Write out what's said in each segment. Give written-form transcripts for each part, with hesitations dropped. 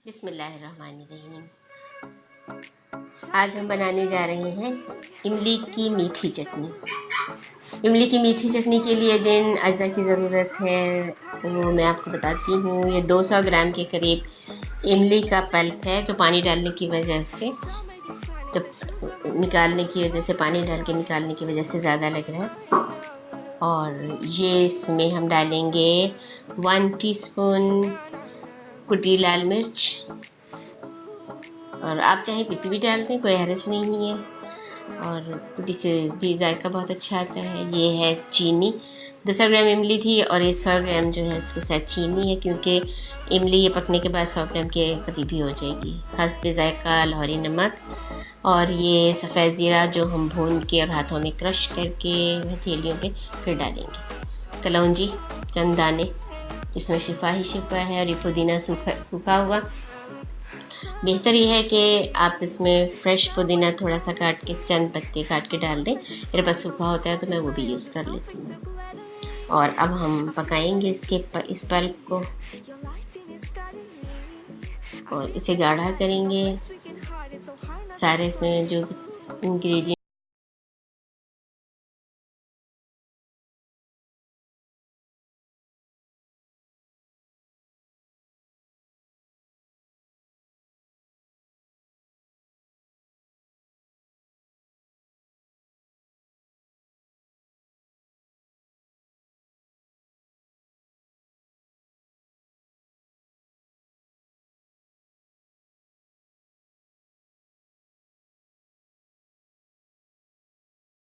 बिस्मिल्लाहिर्रहमानिर्रहीम। आज हम बनाने जा रहे हैं इमली की मीठी चटनी। इमली की मीठी चटनी के लिए जिन अज्जा की ज़रूरत है वो मैं आपको बताती हूँ। ये 200 ग्राम के करीब इमली का पल्प है, जो पानी डालने की वजह से पानी डाल के निकालने की वजह से ज़्यादा लग रहा है। और ये इसमें हम डालेंगे 1 टीस्पून कुटी लाल मिर्च, और आप चाहे पिसी भी डाल दें, कोई हर्ज नहीं है, और कुटी से भी जायका बहुत अच्छा आता है। ये है चीनी, 200 ग्राम इमली थी और ये 100 ग्राम जो है उसके साथ चीनी है, क्योंकि इमली ये पकने के बाद 100 ग्राम के करीब ही हो जाएगी। हस्ब जायका लाहौरी नमक, और ये सफ़ेद ज़ीरा जो हम भून के और हाथों में क्रश करके हथेलियों पे फिर डालेंगे। कलौंजी चंद दाने, इसमें शिफा ही शिफा है। और ये पुदीना सूखा हुआ। बेहतर यह है कि आप इसमें फ्रेश पुदीना थोड़ा सा काट के, चंद पत्ते काट के डाल दें। मेरे पास सूखा होता है तो मैं वो भी यूज़ कर लेती हूँ। और अब हम पकाएंगे इस पल्प को और इसे गाढ़ा करेंगे। सारे इसमें जो इंग्रेडिएंट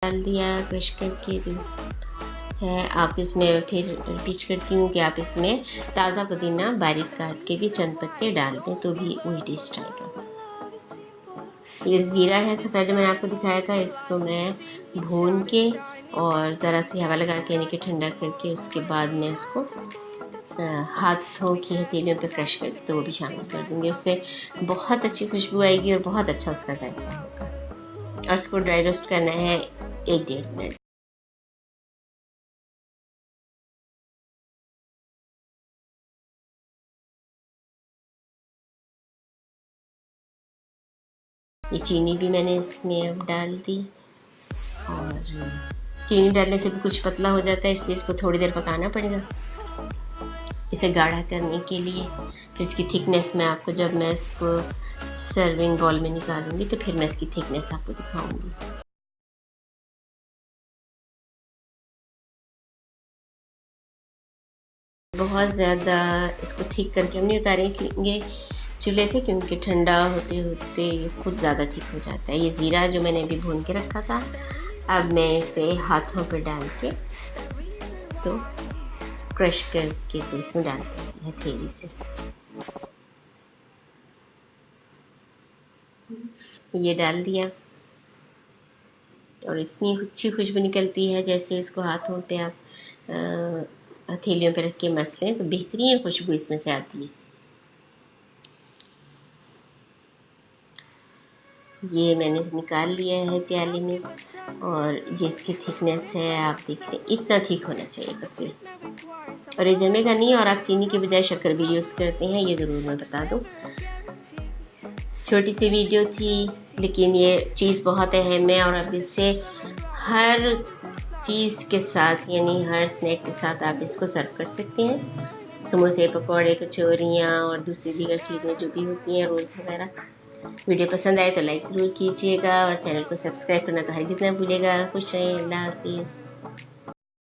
डाल दिया क्रश करके जो है। आप इसमें फिर रिपीट करती हूँ कि आप इसमें ताज़ा पुदीना बारीक काट के भी चंद पत्ते डाल दें तो भी वही टेस्ट आएगा। ये ज़ीरा है सफ़ेद जो मैंने आपको दिखाया था, इसको मैं भून के और ज़रा सी हवा लगा के यानी कि ठंडा करके उसके बाद मैं उसको हाथों की हथेलियों पे क्रश करके तो वो भी शामिल कर दूँगी। उससे बहुत अच्छी खुशबू आएगी और बहुत अच्छा उसका जायका होगा। और उसको ड्राई रोस्ट करना है 1-1.5 मिनट। ये चीनी भी मैंने इसमें अब डाल दी, और चीनी डालने से भी कुछ पतला हो जाता है, इसलिए इसको थोड़ी देर पकाना पड़ेगा इसे गाढ़ा करने के लिए। फिर इसकी थिकनेस मैं आपको, जब मैं इसको सर्विंग बॉल में निकालूंगी तो फिर मैं इसकी थिकनेस आपको दिखाऊंगी। बहुत ज़्यादा इसको ठीक करके हम नहीं उतारेंगे चूल्हे से, क्योंकि ठंडा होते होते ये खुद ज़्यादा ठीक हो जाता है। ये ज़ीरा जो मैंने अभी भून के रखा था, अब मैं इसे हाथों पर डाल के तो क्रश करके तो इसमें डाल दूँगी हथेली से। ये डाल दिया और इतनी अच्छी खुशबू निकलती है, जैसे इसको हाथों पे आप हथेलियों पे रख के मसलें तो बेहतरीन खुशबू इसमें से आती है। ये मैंने निकाल लिया है प्याले में, और ये इसकी थिकनेस है, आप देख रहे हैं इतना थिक होना चाहिए बस ये। और ये जमेगा नहीं, और आप चीनी के बजाय शक्कर भी यूज़ करते हैं, ये ज़रूर मैं बता दूँ। छोटी सी वीडियो थी लेकिन ये चीज़ बहुत अहम है, और अब इससे हर चीज़ के साथ यानी हर स्नैक के साथ आप इसको सर्व कर सकते हैं। समोसे, पकौड़े, कचौरियाँ और दूसरी दीगर चीज़ें जो भी होती हैं, रोल्स वगैरह। वीडियो पसंद आए तो लाइक ज़रूर कीजिएगा और चैनल को सब्सक्राइब करना तो हरगिज़ ना भूलिएगा। खुश रहें, अल्लाह हाफिज़।